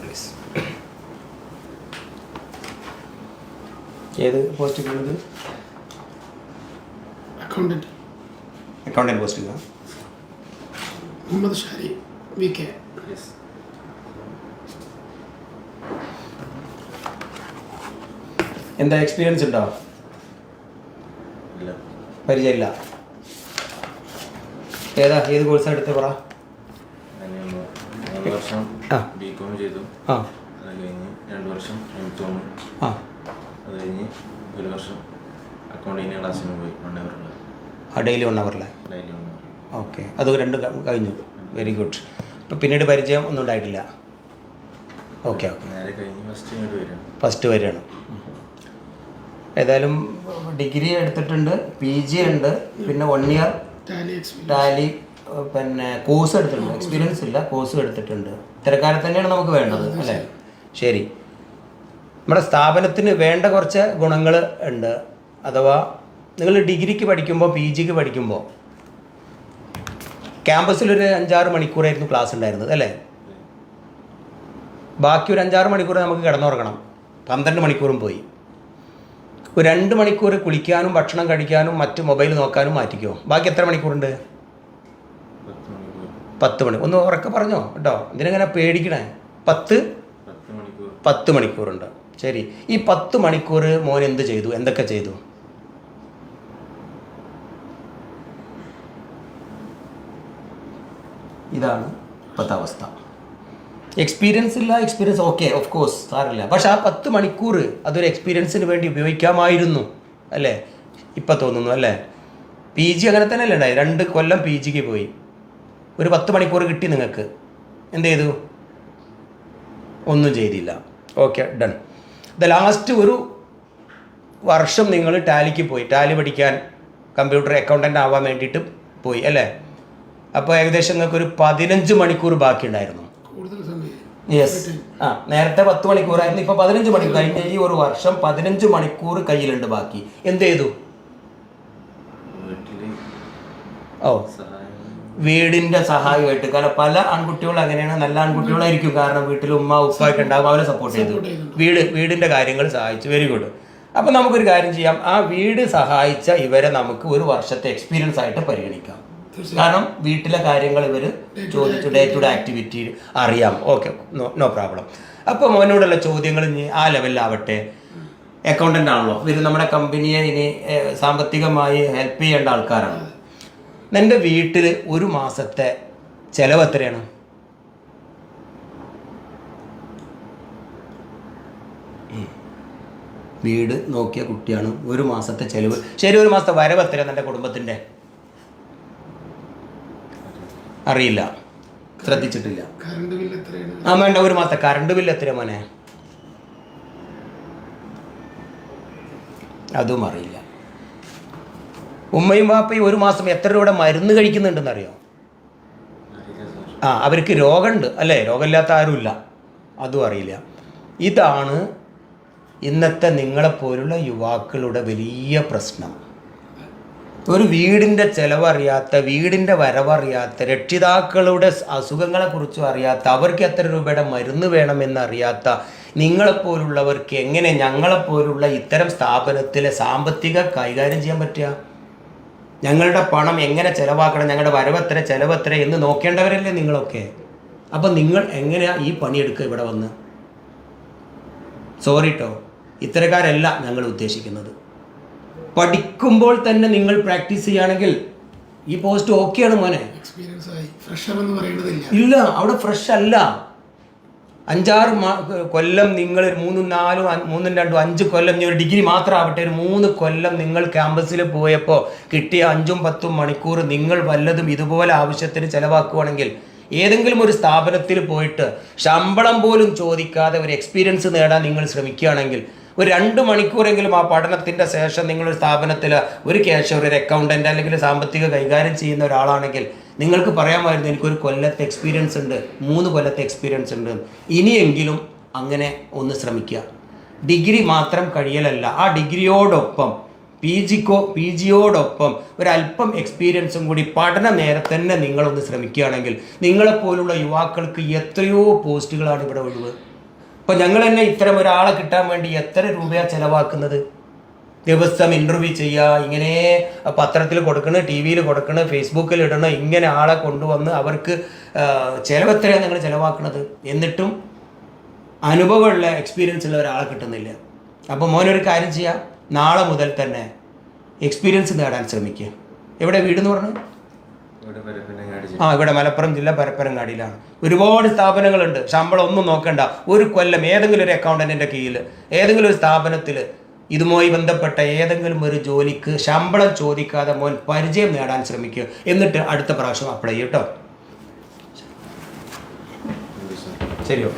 Please. ഏത് പോസ്റ്റിലുള്ളത്? Accountant പോസ്റ്റിലാണ്. Muhammad Shari VK. എന്താ experience ഉണ്ടോ? പരിചയമില്ല. ഏത് കോഴ്സാണ് എടുത്ത് പറ. വർഷം ബികോം ചെയ്തു. അത് കഴിഞ്ഞ് 2 വർഷം M.Com. അത് കഴിഞ്ഞ് 1 വർഷം അക്കൗണ്ടിങ് ക്ലാസ്സിന് പോയി 1 അവറിൽ. ഡെയിലി 1 അവറിലെ. ഓക്കെ, അത് 2 കഴിഞ്ഞു. Very good. ഇപ്പം പിന്നീട് പരിചയം ഒന്നും ഉണ്ടായിട്ടില്ല. ഓക്കെ ഓക്കെ, നേരെ കഴിഞ്ഞ് ഫസ്റ്റ് വരെയാണ്. ഏതായാലും ഡിഗ്രി എടുത്തിട്ടുണ്ട്, PG ഉണ്ട്, പിന്നെ 1 ഇയർ ടാലി പിന്നെ കോഴ്സ് എടുത്തിട്ടുണ്ട്. എക്സ്പീരിയൻസ് ഇല്ല, കോഴ്സും എടുത്തിട്ടുണ്ട്. ഇത്തരക്കാരെ തന്നെയാണ് നമുക്ക് വേണ്ടത് അല്ലേ? ശരി. നമ്മുടെ സ്ഥാപനത്തിന് വേണ്ട കുറച്ച് ഗുണങ്ങൾ ഉണ്ട്. അഥവാ നിങ്ങൾ ഡിഗ്രിക്ക് പഠിക്കുമ്പോൾ PGക്ക് പഠിക്കുമ്പോൾ ക്യാമ്പസിലൊരു 5-6 മണിക്കൂറായിരുന്നു ക്ലാസ് ഉണ്ടായിരുന്നത് അല്ലേ? ബാക്കി ഒരു 5-6 മണിക്കൂർ നമുക്ക് കിടന്നുറങ്ങണം. 12 മണിക്കൂറും പോയി. ഒരു 2 മണിക്കൂർ കുളിക്കാനും ഭക്ഷണം കഴിക്കാനും മറ്റ് മൊബൈൽ നോക്കാനും മാറ്റിക്കോ. ബാക്കി എത്ര മണിക്കൂറുണ്ട്? 10 മണിക്കൂർ. ഒന്ന് ഉറക്കെ പറഞ്ഞോ കേട്ടോ, ഇതിനെങ്ങനെ പേടിക്കണേ. 10 മണിക്കൂറുണ്ട്. ശരി, ഈ 10 മണിക്കൂർ മോൻ എന്ത് ചെയ്തു? എന്തൊക്കെ ചെയ്തു? ഇതാണ് ഇപ്പോഴത്തെ അവസ്ഥ. എക്സ്പീരിയൻസ് ഇല്ല, എക്സ്പീരിയൻസ് ഓക്കെ ഓഫ് കോഴ്സ് സാറില്ല. പക്ഷെ ആ 10 മണിക്കൂർ അതൊരു എക്സ്പീരിയൻസിന് വേണ്ടി ഉപയോഗിക്കാമായിരുന്നു അല്ലേ? ഇപ്പം തോന്നുന്നു അല്ലേ? PG അങ്ങനെ തന്നെ അല്ലേ ഉണ്ടായി? 2 കൊല്ലം PGക്ക് പോയി. ഒരു 10 മണിക്കൂർ കിട്ടി നിങ്ങൾക്ക്. എന്ത് ചെയ്തു? ഒന്നും ചെയ്തില്ല. Okay, done. ലാസ്റ്റ് ഒരു വർഷം നിങ്ങൾ ടാലിക്ക് പോയി. ടാലി പഠിക്കാൻ, കമ്പ്യൂട്ടർ അക്കൗണ്ടൻ്റ് ആവാൻ വേണ്ടിയിട്ട് പോയി അല്ലേ? അപ്പോൾ ഏകദേശം നിങ്ങൾക്ക് ഒരു 15 മണിക്കൂർ ബാക്കി ഉണ്ടായിരുന്നു. യെസ്. നേരത്തെ 10 മണിക്കൂറായിരുന്നു, ഇപ്പോൾ 15 മണിക്കൂർ. കഴിഞ്ഞ ഈ ഒരു വർഷം 15 മണിക്കൂർ കയ്യിലുണ്ട് ബാക്കി. എന്ത് ചെയ്തു? വീടിൻ്റെ സഹായമായിട്ട്. കാരണം പല ആൺകുട്ടികളും അങ്ങനെയാണ്, നല്ല ആൺകുട്ടികളായിരിക്കും. കാരണം വീട്ടിൽ ഉമ്മ ഉപ്പായിട്ട് ഉണ്ടാകും, അവരെ സപ്പോർട്ട് ചെയ്തു. വീടിൻ്റെ കാര്യങ്ങൾ സഹായിച്ചു. Very good. അപ്പം നമുക്കൊരു കാര്യം ചെയ്യാം. ആ വീട് സഹായിച്ച ഇവരെ നമുക്ക് 1 വർഷത്തെ എക്സ്പീരിയൻസ് ആയിട്ട് പരിഗണിക്കാം. കാരണം വീട്ടിലെ കാര്യങ്ങൾ ഇവർ ചോദിച്ചു, ഡേ ടു ഡേ ആക്ടിവിറ്റി അറിയാം. Okay, no problem. അപ്പോൾ മോനോടുള്ള ചോദ്യങ്ങൾ ഇനി ആ ലെവലിലാവട്ടെ. അക്കൗണ്ടൻ്റ് ആണല്ലോ, ഇവർ നമ്മുടെ കമ്പനിയെ ഇനി സാമ്പത്തികമായി ഹെൽപ്പ് ചെയ്യേണ്ട ആൾക്കാരാണ്. എൻ്റെ വീട്ടിൽ 1 മാസത്തെ ചിലവ് എത്രയാണ്? വീട് നോക്കിയ കുട്ടിയാണ്. 1 മാസത്തെ ചിലവ്. ശരി, 1 മാസത്തെ വരവ് എത്രയാണ് എൻ്റെ കുടുംബത്തിൻ്റെ? അറിയില്ല, ശ്രദ്ധിച്ചിട്ടില്ല. വേണ്ട, 1 മാസത്തെ കറണ്ട് ബില്ല് എത്രയാണ് മോനെ? അതും അറിയില്ല. ഉമ്മയും വാപ്പയും 1 മാസം എത്ര രൂപയുടെ മരുന്ന് കഴിക്കുന്നുണ്ടെന്നറിയോ? അവർക്ക് രോഗമുണ്ട് അല്ലേ? രോഗമില്ലാത്ത ആരുമില്ല, അതും അറിയില്ല. ഇതാണ് ഇന്നത്തെ നിങ്ങളെപ്പോലുള്ള യുവാക്കളുടെ വലിയ പ്രശ്നം. ഒരു വീടിൻ്റെ ചിലവറിയാത്ത, വീടിൻ്റെ വരവറിയാത്ത, രക്ഷിതാക്കളുടെ അസുഖങ്ങളെക്കുറിച്ചും അറിയാത്ത, അവർക്ക് എത്ര രൂപയുടെ മരുന്ന് വേണമെന്നറിയാത്ത നിങ്ങളെപ്പോലുള്ളവർക്ക് എങ്ങനെ ഞങ്ങളെപ്പോലുള്ള ഇത്തരം സ്ഥാപനത്തിലെ സാമ്പത്തിക കൈകാര്യം ചെയ്യാൻ പറ്റുക? ഞങ്ങളുടെ പണം എങ്ങനെ ചിലവാക്കണം, ഞങ്ങളുടെ വരവെത്ര ചിലവെത്ര എന്ന് നോക്കേണ്ടവരല്ലേ നിങ്ങളൊക്കെ? അപ്പം നിങ്ങൾ എങ്ങനെയാണ് ഈ പണിയെടുക്കുക ഇവിടെ വന്ന്? സോറി കേട്ടോ, ഇത്തരക്കാരല്ല ഞങ്ങൾ ഉദ്ദേശിക്കുന്നത്. പഠിക്കുമ്പോൾ തന്നെ നിങ്ങൾ പ്രാക്ടീസ് ചെയ്യുകയാണെങ്കിൽ ഈ പോസ്റ്റ് ഓക്കെയാണ് മോനെ. ഇല്ല, അവിടെ ഫ്രഷ് അല്ല. 5-6 കൊല്ലം നിങ്ങൾ 3-4, 3-2, 5 കൊല്ലം, ഒരു ഡിഗ്രി മാത്രം ആവട്ടെ, ഒരു 3 കൊല്ലം നിങ്ങൾ ക്യാമ്പസിൽ പോയപ്പോൾ കിട്ടിയ 5-10 മണിക്കൂർ നിങ്ങൾ വല്ലതും ഇതുപോലെ ആവശ്യത്തിന് ചിലവാക്കുകയാണെങ്കിൽ, ഏതെങ്കിലും ഒരു സ്ഥാപനത്തിൽ പോയിട്ട് ശമ്പളം പോലും ചോദിക്കാതെ ഒരു എക്സ്പീരിയൻസ് നേടാൻ നിങ്ങൾ ശ്രമിക്കുകയാണെങ്കിൽ, ഒരു 2 മണിക്കൂറെങ്കിലും ആ പഠനത്തിൻ്റെ ശേഷം നിങ്ങളൊരു സ്ഥാപനത്തിൽ ഒരു ക്യാഷ്യർ, ഒരു അക്കൗണ്ടൻ്റ് അല്ലെങ്കിൽ സാമ്പത്തിക കൈകാര്യം ചെയ്യുന്ന ഒരാളാണെങ്കിൽ നിങ്ങൾക്ക് പറയാമായിരുന്നു എനിക്കൊരു കൊല്ലത്തെ എക്സ്പീരിയൻസ് ഉണ്ട്, 3 കൊല്ലത്തെ എക്സ്പീരിയൻസ് ഉണ്ട്. ഇനിയെങ്കിലും അങ്ങനെ ഒന്ന് ശ്രമിക്കുക. ഡിഗ്രി മാത്രം കഴിയലല്ല, ആ ഡിഗ്രിയോടൊപ്പം പി ജിയോടൊപ്പം ഒരല്പം എക്സ്പീരിയൻസും കൂടി പഠന നേരത്തെ തന്നെ നിങ്ങളൊന്ന് ശ്രമിക്കുകയാണെങ്കിൽ നിങ്ങളെപ്പോലുള്ള യുവാക്കൾക്ക് എത്രയോ പോസ്റ്റുകളാണ് ഇവിടെ ഒഴിവ്. ഇപ്പോൾ ഞങ്ങൾ തന്നെ ഇത്തരം ഒരാളെ കിട്ടാൻ വേണ്ടി എത്ര രൂപയാണ് ചിലവാക്കുന്നത്? ദിവസം ഇൻ്റർവ്യൂ ചെയ്യുക, ഇങ്ങനെ പത്രത്തിൽ കൊടുക്കണം, ടി വിയിൽ കൊടുക്കണം, ഫേസ്ബുക്കിൽ ഇടണം, ഇങ്ങനെ ആളെ കൊണ്ടുവന്ന് അവർക്ക് ചിലവെത്രയാണ് നിങ്ങൾ ചിലവാക്കുന്നത്? എന്നിട്ടും അനുഭവമുള്ള എക്സ്പീരിയൻസ് ഉള്ള ഒരാളെ കിട്ടുന്നില്ല. അപ്പോൾ മോനൊരു കാര്യം ചെയ്യാം, നാളെ മുതൽ തന്നെ എക്സ്പീരിയൻസ് നേടാൻ ശ്രമിക്കുക. എവിടെ വീടെന്ന് പറഞ്ഞു? ഇവിടെ മലപ്പുറം ജില്ല പരപ്പനങ്ങാടിയിലാണ്. ഒരുപാട് സ്ഥാപനങ്ങളുണ്ട്. ശമ്പളം ഒന്നും നോക്കണ്ട. ഒരു കൊല്ലം ഏതെങ്കിലും ഒരു അക്കൗണ്ടന്റിന്റെ കീഴിൽ ഏതെങ്കിലും ഒരു സ്ഥാപനത്തിൽ ഇതുമായി ബന്ധപ്പെട്ട ഏതെങ്കിലും ഒരു ജോലിക്ക് ശമ്പളം ചോദിക്കാതെ മോൻ പരിചയം നേടാൻ ശ്രമിക്കുക. എന്നിട്ട് അടുത്ത പ്രാവശ്യം അപ്ലൈ ചെയ്യും കേട്ടോ. ശരിയോ?